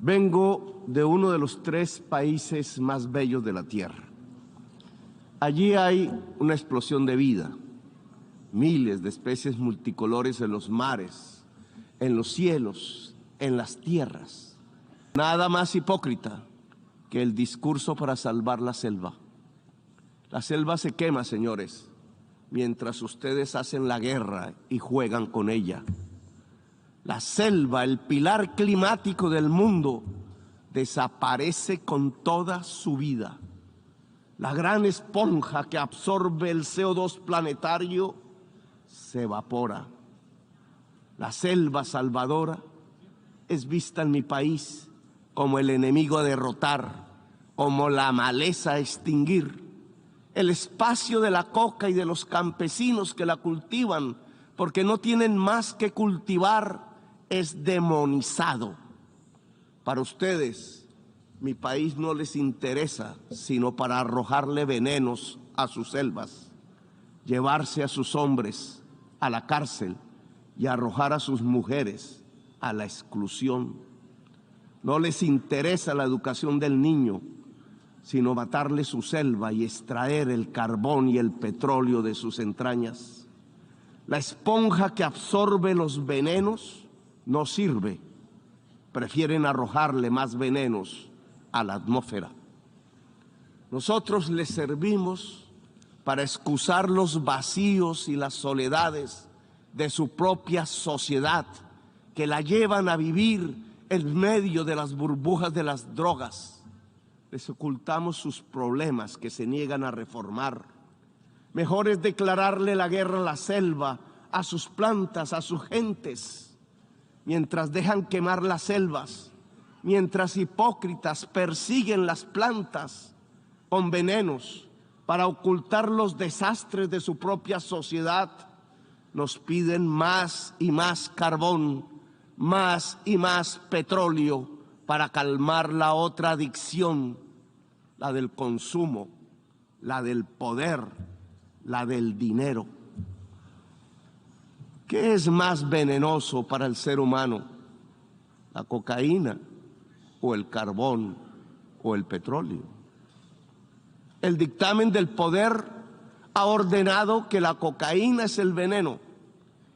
Vengo de uno de los 3 países más bellos de la Tierra. Allí hay una explosión de vida, miles de especies multicolores en los mares, en los cielos, en las tierras. Nada más hipócrita que el discurso para salvar la selva. La selva se quema, señores, mientras ustedes hacen la guerra y juegan con ella. La selva, el pilar climático del mundo, desaparece con toda su vida. La gran esponja que absorbe el CO2 planetario se evapora. La selva salvadora es vista en mi país como el enemigo a derrotar, como la maleza a extinguir. El espacio de la coca y de los campesinos que la cultivan, porque no tienen más que cultivar, es demonizado. Para ustedes, mi país no les interesa sino para arrojarle venenos a sus selvas, llevarse a sus hombres a la cárcel y arrojar a sus mujeres a la exclusión. No les interesa la educación del niño, sino matarle su selva y extraer el carbón y el petróleo de sus entrañas. La esponja que absorbe los venenos no sirve, prefieren arrojarle más venenos a la atmósfera. Nosotros les servimos para excusar los vacíos y las soledades de su propia sociedad, que la llevan a vivir en medio de las burbujas de las drogas. Les ocultamos sus problemas que se niegan a reformar. Mejor es declararle la guerra a la selva, a sus plantas, a sus gentes, mientras dejan quemar las selvas, mientras hipócritas persiguen las plantas con venenos para ocultar los desastres de su propia sociedad. Nos piden más y más carbón, más y más petróleo para calmar la otra adicción, la del consumo, la del poder, la del dinero. ¿Qué es más venenoso para el ser humano? ¿La cocaína o el carbón o el petróleo? El dictamen del poder ha ordenado que la cocaína es el veneno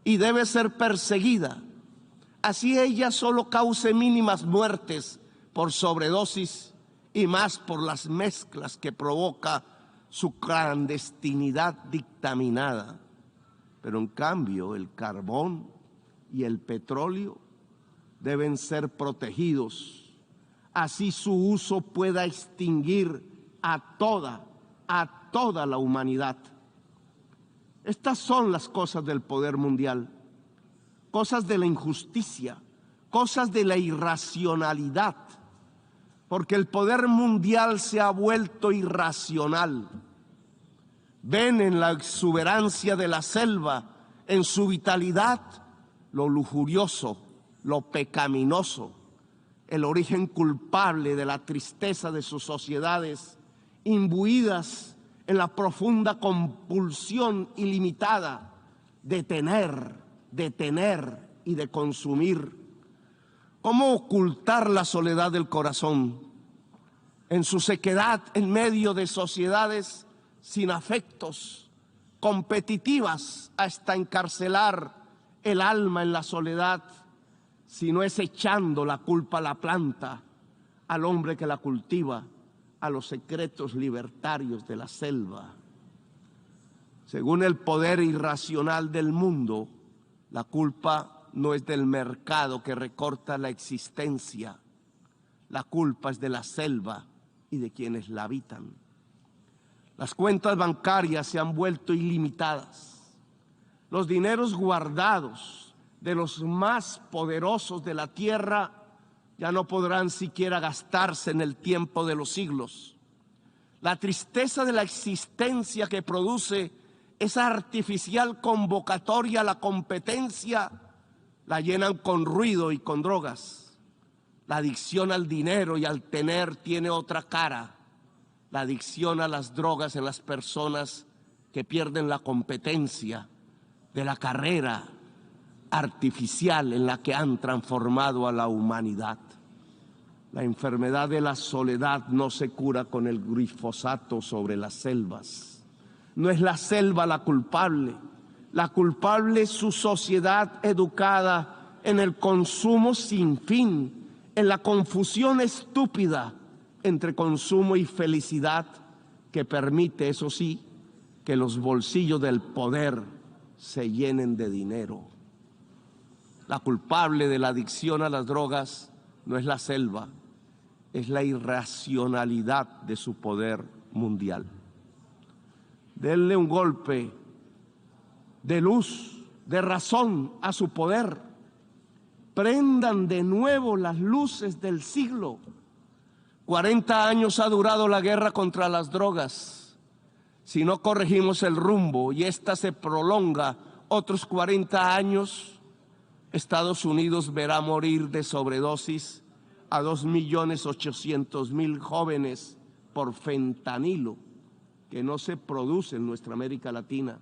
y debe ser perseguida. Así ella solo cause mínimas muertes por sobredosis y más por las mezclas que provoca su clandestinidad dictaminada. Pero en cambio el carbón y el petróleo deben ser protegidos. Así su uso pueda extinguir a toda la humanidad. Estas son las cosas del poder mundial, cosas de la injusticia, cosas de la irracionalidad, porque el poder mundial se ha vuelto irracional. Ven en la exuberancia de la selva, en su vitalidad, lo lujurioso, lo pecaminoso, el origen culpable de la tristeza de sus sociedades, imbuidas en la profunda compulsión ilimitada de tener y de consumir. ¿Cómo ocultar la soledad del corazón en su sequedad en medio de sociedades sin afectos, competitivas hasta encarcelar el alma en la soledad, si no es echando la culpa a la planta, al hombre que la cultiva, a los secretos libertarios de la selva? Según el poder irracional del mundo, la culpa no es del mercado que recorta la existencia, la culpa es de la selva y de quienes la habitan. Las cuentas bancarias se han vuelto ilimitadas. Los dineros guardados de los más poderosos de la tierra ya no podrán siquiera gastarse en el tiempo de los siglos. La tristeza de la existencia que produce esa artificial convocatoria a la competencia la llenan con ruido y con drogas. La adicción al dinero y al tener tiene otra cara. La adicción a las drogas en las personas que pierden la competencia de la carrera artificial en la que han transformado a la humanidad. La enfermedad de la soledad no se cura con el glifosato sobre las selvas. No es la selva la culpable. La culpable es su sociedad educada en el consumo sin fin, en la confusión estúpida entre consumo y felicidad que permite, eso sí, que los bolsillos del poder se llenen de dinero. La culpable de la adicción a las drogas no es la selva, es la irracionalidad de su poder mundial. Denle un golpe de luz, de razón a su poder. Prendan de nuevo las luces del siglo. 40 años ha durado la guerra contra las drogas. Si no corregimos el rumbo y esta se prolonga otros 40 años, Estados Unidos verá morir de sobredosis a 2.800.000 jóvenes por fentanilo, que no se produce en nuestra América Latina.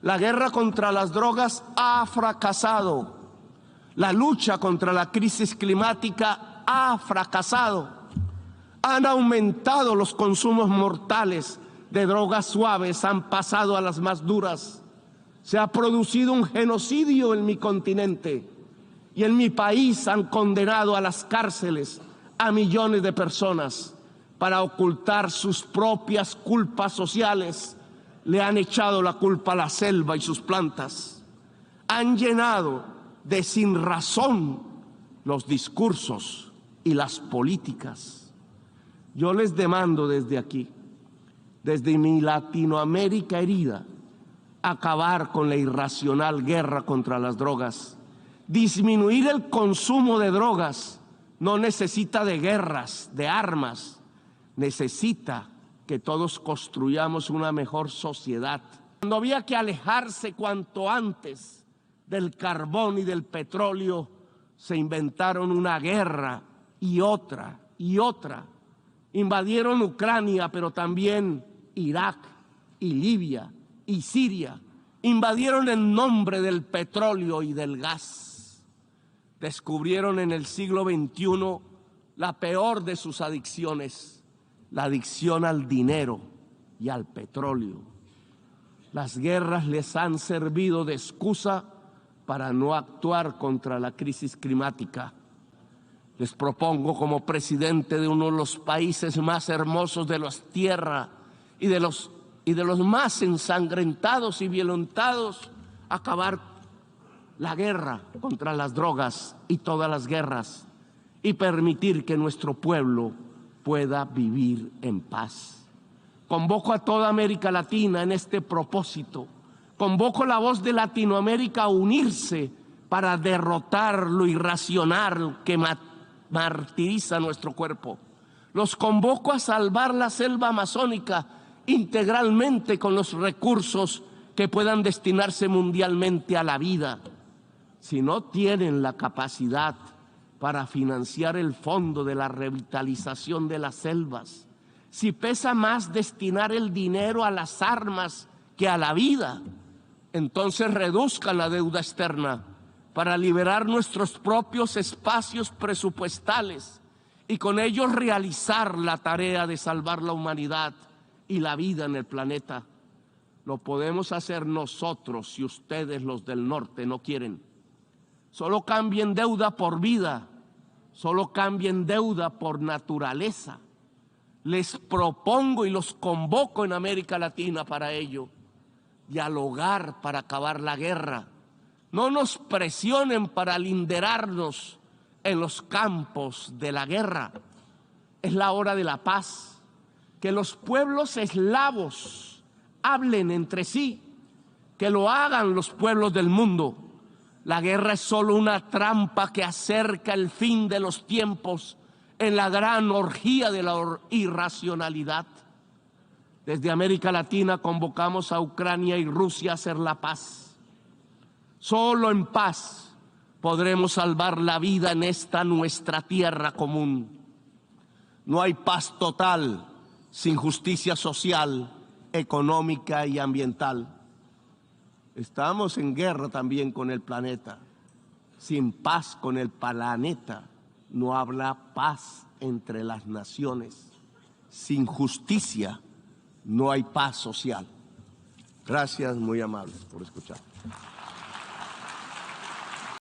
La guerra contra las drogas ha fracasado. La lucha contra la crisis climática ha fracasado. Han aumentado los consumos mortales de drogas suaves, han pasado a las más duras. Se ha producido un genocidio en mi continente y en mi país han condenado a las cárceles a millones de personas para ocultar sus propias culpas sociales. Le han echado la culpa a la selva y sus plantas. Han llenado de sinrazón los discursos y las políticas. Yo les demando desde aquí, desde mi Latinoamérica herida, acabar con la irracional guerra contra las drogas. Disminuir el consumo de drogas no necesita de guerras, de armas, necesita que todos construyamos una mejor sociedad. Cuando había que alejarse cuanto antes del carbón y del petróleo, se inventaron una guerra y otra y otra. Invadieron Ucrania, pero también Irak y Libia y Siria. Invadieron en nombre del petróleo y del gas. Descubrieron en el siglo XXI la peor de sus adicciones, la adicción al dinero y al petróleo. Las guerras les han servido de excusa para no actuar contra la crisis climática. Les propongo, como presidente de uno de los países más hermosos de la tierra y de los más ensangrentados y violentados, acabar la guerra contra las drogas y todas las guerras y permitir que nuestro pueblo pueda vivir en paz. Convoco a toda América Latina en este propósito. Convoco la voz de Latinoamérica a unirse para derrotar lo irracional que martiriza nuestro cuerpo. Los convoco a salvar la selva amazónica integralmente con los recursos que puedan destinarse mundialmente a la vida. Si no tienen la capacidad para financiar el fondo de la revitalización de las selvas, si pesa más destinar el dinero a las armas que a la vida, entonces reduzcan la deuda externa para liberar nuestros propios espacios presupuestales y con ello realizar la tarea de salvar la humanidad y la vida en el planeta. Lo podemos hacer nosotros si ustedes, los del norte, no quieren. Solo cambien deuda por vida, solo cambien deuda por naturaleza. Les propongo y los convoco en América Latina para ello. Dialogar para acabar la guerra. No nos presionen para linderarnos en los campos de la guerra. Es la hora de la paz. Que los pueblos eslavos hablen entre sí, que lo hagan los pueblos del mundo. La guerra es solo una trampa que acerca el fin de los tiempos en la gran orgía de la irracionalidad. Desde América Latina convocamos a Ucrania y Rusia a hacer la paz. Solo en paz podremos salvar la vida en esta nuestra tierra común. No hay paz total sin justicia social, económica y ambiental. Estamos en guerra también con el planeta. Sin paz con el planeta no habrá paz entre las naciones. Sin justicia no hay paz social. Gracias, muy amables, por escuchar.